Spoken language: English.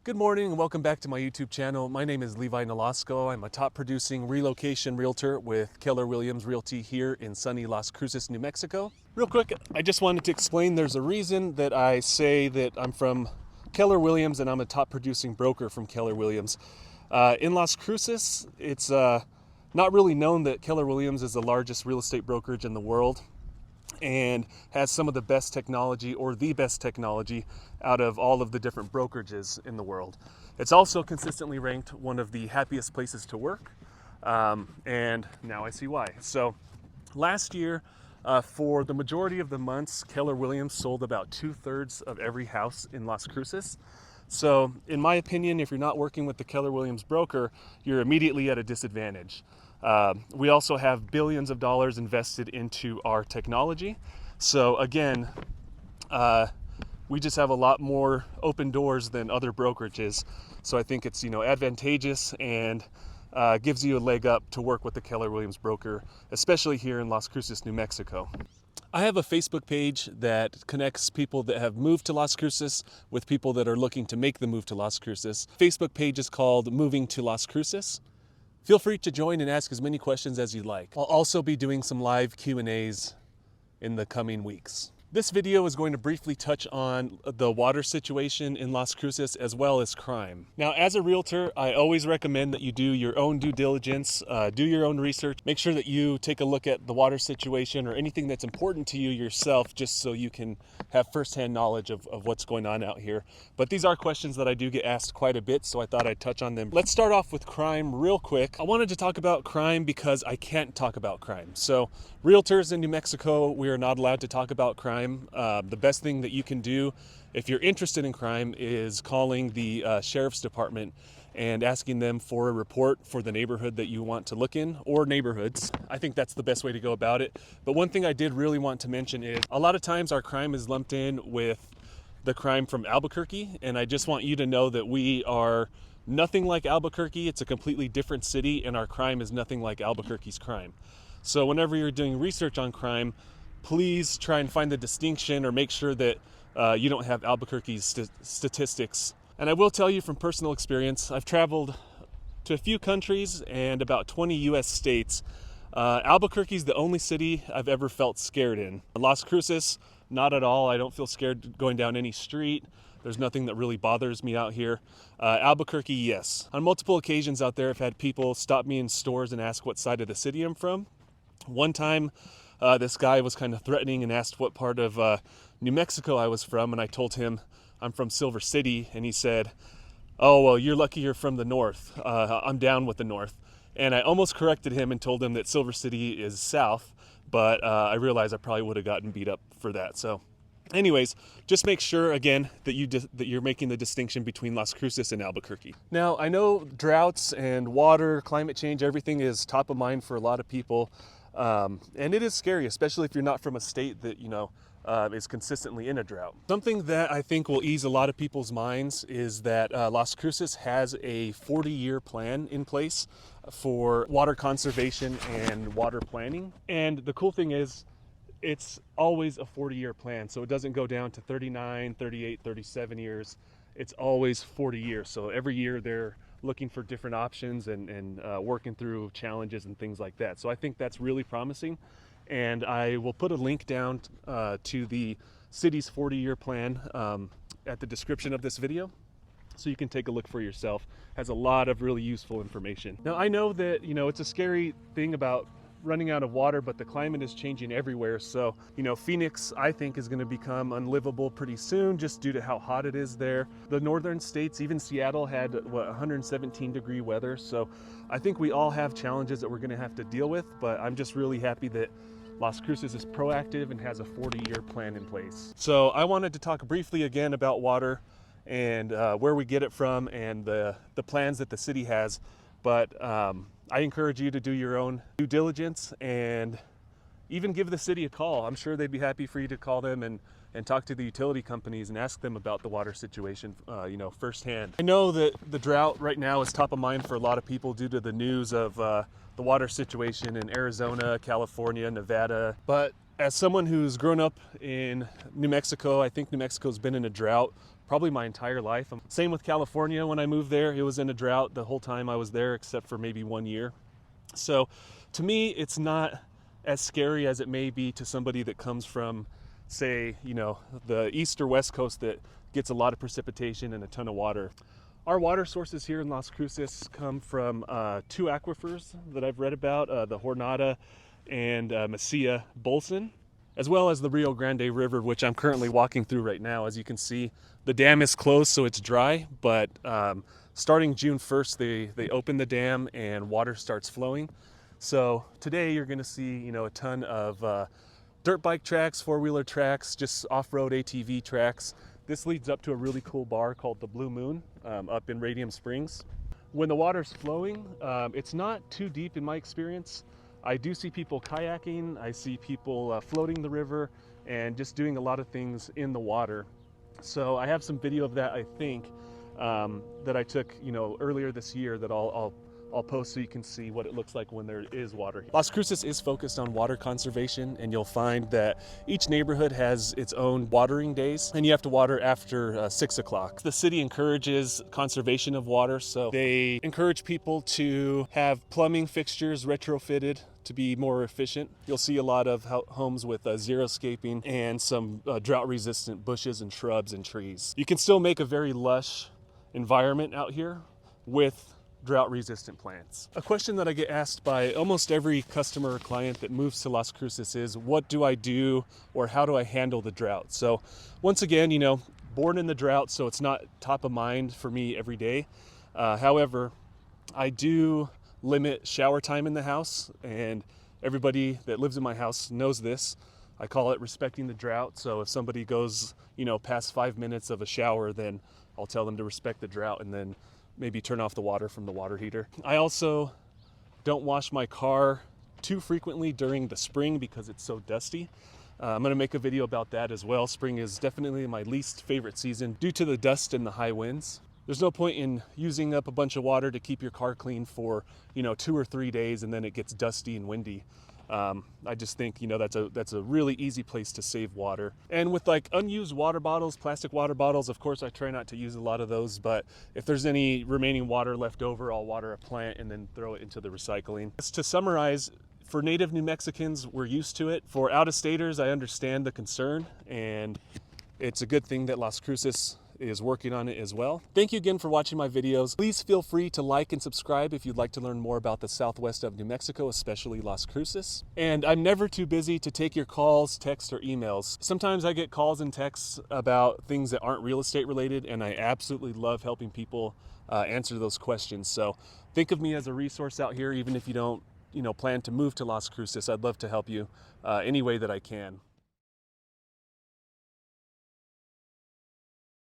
Good morning and welcome back to my YouTube channel. My name is Levi Nolasco. I'm a top producing relocation realtor with Keller Williams Realty here in sunny Las Cruces, New Mexico. Real quick, I just wanted to explain there's a reason that I say that I'm from Keller Williams and I'm a top producing broker from Keller Williams. In Las Cruces, it's not really known that Keller Williams is the largest real estate brokerage in the world and has some of the best technology or the best technology out of all of the different brokerages in the world. It's also consistently ranked one of the happiest places to work, and now I see why. So last year, for the majority of the months, Keller Williams sold about 2/3 of every house in Las Cruces. So in my opinion, if you're not working with the Keller Williams broker, you're immediately at a disadvantage. We also have billions of dollars invested into our technology. So again, we just have a lot more open doors than other brokerages. So I think it's advantageous and gives you a leg up to work with the Keller Williams broker, especially here in Las Cruces, New Mexico. I have a Facebook page that connects people that have moved to Las Cruces with people that are looking to make the move to Las Cruces. Facebook page is called Moving to Las Cruces. Feel free to join and ask as many questions as you like. I'll also be doing some live Q&As in the coming weeks. This video is going to briefly touch on the water situation in Las Cruces as well as crime. Now, as a realtor, I always recommend that you do your own due diligence, do your own research, make sure that you take a look at the water situation or anything that's important to you yourself, just so you can have firsthand knowledge of what's going on out here. But these are questions that I do get asked quite a bit, so I thought I'd touch on them. Let's start off with crime real quick. I wanted to talk about crime because I can't talk about crime. So realtors in New Mexico, we are not allowed to talk about crime. The best thing that you can do if you're interested in crime is calling the sheriff's department and asking them for a report for the neighborhood that you want to look in, or neighborhoods. I think that's the best way to go about it. But one thing I did really want to mention is a lot of times our crime is lumped in with the crime from Albuquerque, and I just want you to know that we are nothing like Albuquerque. It's a completely different city, and our crime is nothing like Albuquerque's crime. So whenever you're doing research on crime, please try and find the distinction or make sure that you don't have Albuquerque's statistics. And I will tell you from personal experience, I've traveled to a few countries and about 20 US states. Albuquerque's the only city I've ever felt scared in. Las Cruces, not at all. I don't feel scared going down any street. There's nothing that really bothers me out here. Albuquerque, yes. On multiple occasions out there, I've had people stop me in stores and ask what side of the city I'm from. One time, this guy was kind of threatening and asked what part of New Mexico I was from, and I told him I'm from Silver City, and he said, "Oh, well, you're lucky you're from the north. I'm down with the north." And I almost corrected him and told him that Silver City is south, but I realized I probably would have gotten beat up for that. So anyways, just make sure, again, that you're making the distinction between Las Cruces and Albuquerque. Now, I know droughts and water, climate change, everything is top of mind for a lot of people. And it is scary, especially if you're not from a state that, is consistently in a drought. Something that I think will ease a lot of people's minds is that Las Cruces has a 40-year plan in place for water conservation and water planning. And the cool thing is, it's always a 40-year plan. So it doesn't go down to 39, 38, 37 years. It's always 40 years. So every year they're looking for different options and working through challenges and things like that. So I think that's really promising. And I will put a link down to the city's 40-year plan at the description of this video, so you can take a look for yourself. It has a lot of really useful information. Now, I know that, it's a scary thing about running out of water, but the climate is changing everywhere. So, Phoenix, I think, is going to become unlivable pretty soon just due to how hot it is there. The northern states, even Seattle, had 117-degree weather. So I think we all have challenges that we're going to have to deal with, but I'm just really happy that Las Cruces is proactive and has a 40-year plan in place. So I wanted to talk briefly again about water and where we get it from and the plans that the city has. But I encourage you to do your own due diligence and even give the city a call. I'm sure they'd be happy for you to call them and talk to the utility companies and ask them about the water situation, firsthand. I know that the drought right now is top of mind for a lot of people due to the news of the water situation in Arizona, California, Nevada. But As someone who's grown up in New Mexico, I think New Mexico's been in a drought probably my entire life. Same with California. When I moved there, it was in a drought the whole time I was there, except for maybe 1 year. So to me, it's not as scary as it may be to somebody that comes from, say, the east or west coast that gets a lot of precipitation and a ton of water. Our water sources here in Las Cruces come from 2 aquifers that I've read about, the Jornada and Mesilla Bolson, as well as the Rio Grande River, which I'm currently walking through right now. As you can see, the dam is closed, so it's dry, but starting June 1st, they open the dam and water starts flowing. So today you're gonna see, a ton of dirt bike tracks, 4-wheeler tracks, just off-road ATV tracks. This leads up to a really cool bar called the Blue Moon up in Radium Springs. When the water's flowing, it's not too deep in my experience. I do see people kayaking, I see people floating the river and just doing a lot of things in the water. So I have some video of that, I think, that I took, earlier this year that I'll post so you can see what it looks like when there is water. Las Cruces is focused on water conservation, and you'll find that each neighborhood has its own watering days, and you have to water after 6 o'clock. The city encourages conservation of water, so they encourage people to have plumbing fixtures retrofitted to be more efficient. You'll see a lot of homes with xeriscaping and some drought-resistant bushes and shrubs and trees. You can still make a very lush environment out here with drought-resistant plants. A question that I get asked by almost every customer or client that moves to Las Cruces is, what do I do or how do I handle the drought? So once again, born in the drought, so it's not top of mind for me every day. However, I do limit shower time in the house, and everybody that lives in my house knows this. I call it respecting the drought. So if somebody goes, past 5 minutes of a shower, then I'll tell them to respect the drought and then maybe turn off the water from the water heater. I also don't wash my car too frequently during the spring because it's so dusty. I'm gonna make a video about that as well. Spring is definitely my least favorite season due to the dust and the high winds. There's no point in using up a bunch of water to keep your car clean for 2 or 3 days and then it gets dusty and windy. I just think that's a really easy place to save water. And with like unused water bottles, plastic water bottles, of course I try not to use a lot of those, but if there's any remaining water left over, I'll water a plant and then throw it into the recycling. Just to summarize, for native New Mexicans, we're used to it. For out-of-staters, I understand the concern, and it's a good thing that Las Cruces is working on it as well. Thank you again for watching my videos. Please feel free to like and subscribe if you'd like to learn more about the southwest of New Mexico, especially Las Cruces. And I'm never too busy to take your calls, texts, or emails. Sometimes I get calls and texts about things that aren't real estate related, and I absolutely love helping people answer those questions. So think of me as a resource out here, even if you don't plan to move to Las Cruces. I'd love to help you any way that I can.